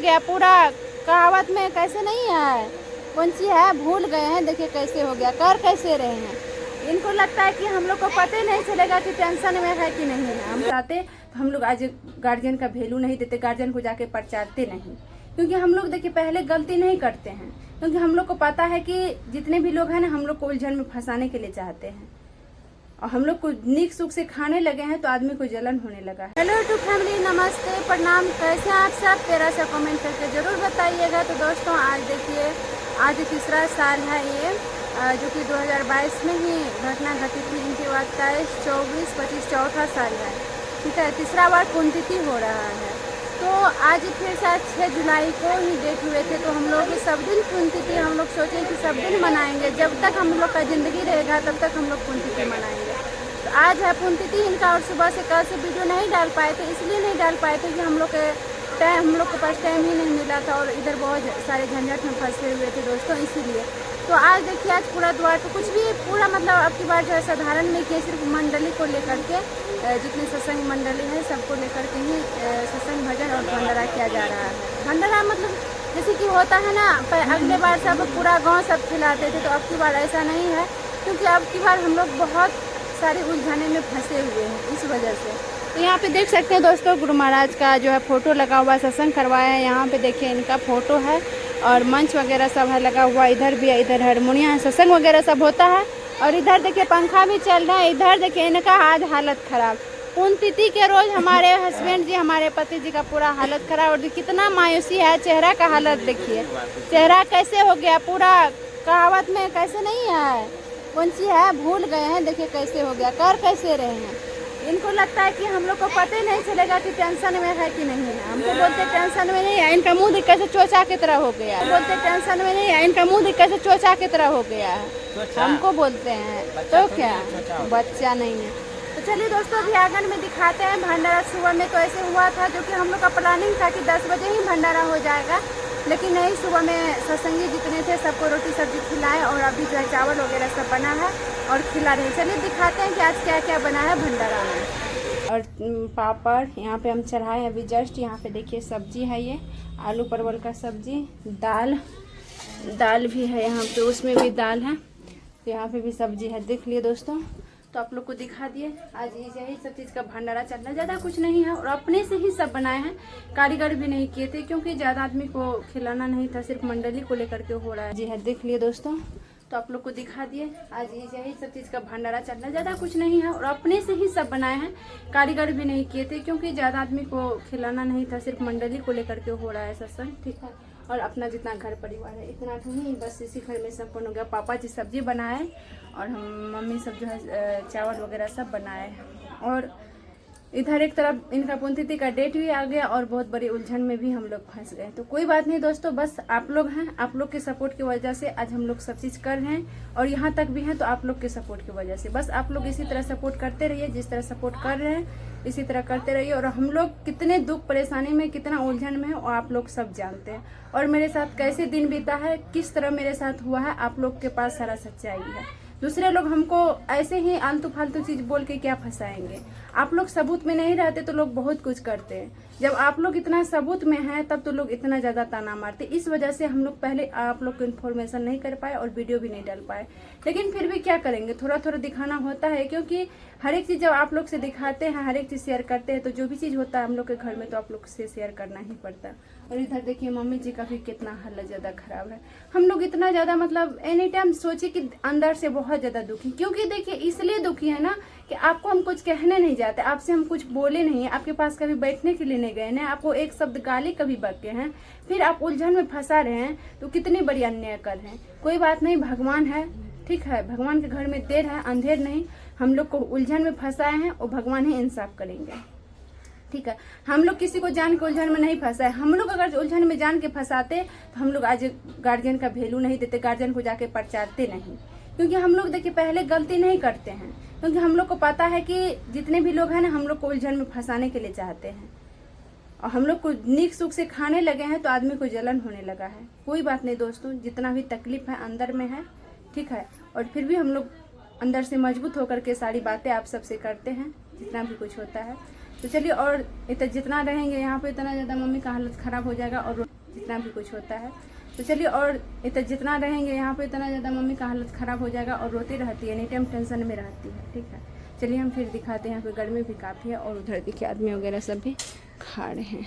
गया पूरा। कहावत में कैसे नहीं है, कौन सी है, भूल गए हैं। देखिए कैसे हो गया, कर कैसे रहे हैं। इनको लगता है कि हम लोग को पता ही नहीं चलेगा कि टेंशन में है कि नहीं है। हम चाहते तो हम लोग आज गार्जियन का वैल्यू नहीं देते, गार्जियन को जाके पहचानते नहीं। क्योंकि हम लोग देखिए पहले गलती नहीं करते हैं, क्योंकि हम लोग को पता है कि जितने भी लोग हैं ना हम लोग को उलझन में फंसाने के लिए चाहते हैं। और हम लोग को नीक सुख से खाने लगे हैं तो आदमी को जलन होने लगा है। हेलो टू फैमिली, नमस्ते, प्रणाम, कैसे हैं आप सब? प्यारा सा कमेंट करके जरूर बताइएगा। तो दोस्तों आज देखिए, आज तीसरा साल है ये, जो कि 2022 में ही घटना घटी थी। इनके बाद 23, 24, 25 चौथा साल है। ठीक है, तीसरा बार पुण्यतिथि हो रहा है। तो आज फिर शायद 6 जुलाई को ही डेट हुए थे। तो हम लोग सब दिन पुण्यतिथि हम लोग सोचे कि सब दिन मनाएंगे, जब तक हम लोग का ज़िंदगी रहेगा तब तक हम लोग पुण्यतिथि मनाएंगे। तो आज है पुण्यतिथि इनका। और सुबह से कल से वीडियो नहीं डाल पाए थे, इसलिए नहीं डाल पाए थे कि हम लोग के पास टाइम ही नहीं मिला था और इधर बहुत सारे झंझट में फंसे हुए थे दोस्तों, इसीलिए। तो आज देखिए, आज पूरा द्वार तो कुछ भी पूरा मतलब अब की बार जो है साधारण में किए, सिर्फ मंडली को लेकर के, जितने सत्संग मंडली है सबको लेकर के ही सत्संग भजन और भंडारा किया जा रहा है। भंडारा मतलब जैसे कि होता है ना, अगले बार सब पूरा गांव सब खिलाते थे, तो अब की बार ऐसा नहीं है। क्योंकि अब की बार हम लोग बहुत सारे उलझाने में फंसे हुए हैं इस वजह से। तो यहाँ पे देख सकते हैं दोस्तों, गुरु महाराज का जो है फोटो लगा हुआ है, सत्संग करवाया है। यहाँ पे देखिए इनका फोटो है और मंच वगैरह सब है लगा हुआ। इधर भी है, इधर हारमोनियम है, सत्संग वगैरह सब होता है। और इधर देखिए पंखा भी चल रहा है। इधर देखिए इनका आज हालत खराब, पुण्यतिथि के रोज हमारे हस्बैंड जी, हमारे पति जी का पूरा हालत खराब। और कितना मायूसी है, चेहरा का हालत देखिए, चेहरा कैसे हो गया पूरा। कहावत में कैसे नहीं है, कौन सी है, भूल गए हैं। देखिए कैसे हो गया, कर कैसे रहे हैं। इनको लगता है कि हम लोग को पता ही नहीं चलेगा कि टेंशन में है कि नहीं है। हमको बोलते टेंशन में नहीं है, इनका मुंह दिख कैसे चोचा की तरह हो गया है। बोलते टेंशन में नहीं है, इनका मुंह दिख कैसे चोचा की तरह हो गया है। हमको बोलते हैं तो क्या, बच्चा नहीं है। तो चलिए दोस्तों, अभी आंगन में दिखाते हैं भंडारा। सुबह में तो ऐसे हुआ था, जो कि हम लोग का प्लानिंग था कि 10 बजे ही भंडारा हो जाएगा, लेकिन नहीं, सुबह में सत्संगी जितने थे सबको रोटी सब्जी खिलाए। और अभी जो है चावल वगैरह सब बना है और खिला रहे हैं। चलिए दिखाते हैं कि आज क्या क्या बना है भंडारा में। और पापड़ यहाँ पे हम चढ़ाए हैं अभी जस्ट। यहाँ पे देखिए सब्जी है, ये आलू परवल का सब्जी, दाल भी है यहाँ पे, उसमें भी दाल है। तो यहाँ पे भी सब्जी है, देख लिए दोस्तों। तो आप लोग को दिखा दिए, आज यही सब चीज़ का भंडारा चल रहा है। ज़्यादा कुछ नहीं है और अपने से ही सब बनाए हैं, कारीगर भी नहीं किए थे, क्योंकि ज़्यादा आदमी को खिलाना नहीं था, सिर्फ मंडली को लेकर के हो रहा है। जी है, देख लिए दोस्तों। तो आप लोग को दिखा दिए, आज यही सब चीज़ का भंडारा चल रहा है। ज़्यादा कुछ नहीं है और अपने से ही सब बनाए हैं, कारीगर भी नहीं किए थे, क्योंकि ज़्यादा आदमी को खिलाना नहीं था, सिर्फ मंडली को लेकर के हो रहा है सत्संग। ठीक है, और अपना जितना घर परिवार है इतना तो नहीं, बस इसी घर में संपन्न हो गया। पापा जी सब्जी बनाए और हम मम्मी सब जो है चावल वगैरह सब बनाए हैं। और इधर एक तरफ इनका पुण्यतिथि का डेट भी आ गया और बहुत बड़ी उलझन में भी हम लोग फंस गए। तो कोई बात नहीं दोस्तों, बस आप लोग हैं, आप लोग के सपोर्ट की वजह से आज हम लोग सब चीज़ कर रहे हैं और यहाँ तक भी हैं। तो आप लोग के सपोर्ट की वजह से बस आप लोग इसी तरह सपोर्ट करते रहिए, जिस तरह सपोर्ट कर रहे हैं इसी तरह करते रहिए। और हम लोग कितने दुख परेशानी में, कितना उलझन में है और आप लोग सब जानते हैं। और मेरे साथ कैसे दिन बीता है, किस तरह मेरे साथ हुआ है, आप लोग के पास सारा सच्चाई है। दूसरे लोग हमको ऐसे ही आलतू फालतू चीज़ बोल के क्या फंसाएंगे। आप लोग सबूत में नहीं रहते तो लोग बहुत कुछ करते हैं। जब आप लोग इतना सबूत में हैं तब तो लोग इतना ज़्यादा ताना मारते। इस वजह से हम लोग पहले आप लोग को इन्फॉर्मेशन नहीं कर पाए और वीडियो भी नहीं डाल पाए। लेकिन फिर भी क्या करेंगे, थोड़ा थोड़ा दिखाना होता है, क्योंकि हर एक चीज़ जब आप लोग से दिखाते हैं, हर एक चीज़ शेयर करते हैं, तो जो भी चीज़ होता है हम लोग के घर में तो आप लोग से शेयर करना ही पड़ता है। और इधर देखिए मम्मी जी का भी कितना हालत ज़्यादा खराब है। हम लोग इतना ज़्यादा मतलब एनी टाइम सोचे कि अंदर से बहुत ज़्यादा दुखी, क्योंकि देखिए इसलिए दुखी है ना कि आपको हम कुछ कहने नहीं जाते, आपसे हम कुछ बोले नहीं है, आपके पास कभी बैठने के लिए नहीं गए ना, आपको एक शब्द गाली कभी बके हैं, फिर आप उलझन में फंसा रहे हैं, तो कितनी बड़ी अन्याय कर रहे हैं। कोई बात नहीं, भगवान है, ठीक है, भगवान के घर में देर है अंधेर नहीं। हम लोग को उलझन में फंसाए हैं और भगवान ही इंसाफ करेंगे। ठीक है, हम लोग किसी को जान के उलझन में नहीं फंसाए। हम लोग अगर उलझन में जान के फंसाते तो हम लोग आज गार्जियन का वैल्यू नहीं देते, गार्जियन को जाके पहचानते नहीं। क्योंकि हम लोग देखिए पहले गलती नहीं करते हैं, क्योंकि हम लोग को पता है कि जितने भी लोग हैं ना हम लोग को उलझन में फंसाने के लिए चाहते हैं। और हम लोग को नीक सुख से खाने लगे हैं तो आदमी को जलन होने लगा है। कोई बात नहीं दोस्तों, जितना भी तकलीफ है अंदर में है, ठीक है, और फिर भी हम लोग अंदर से मजबूत होकर के सारी बातें आप सबसे करते हैं, जितना भी कुछ होता है। तो चलिए, और जितना रहेंगे यहाँ पे उतना ज़्यादा मम्मी का हालत ख़राब हो जाएगा, और जितना भी कुछ होता है। तो चलिए, और जितना रहेंगे यहाँ पे उतना ज़्यादा मम्मी का हालत ख़राब हो जाएगा, और रोती रहती है, एनी टाइम टेंशन में रहती है। ठीक है, चलिए हम फिर दिखाते हैं। यहाँ पे गर्मी भी काफ़ी है, और उधर देखिए आदमी वगैरह सब भी खा रहे हैं।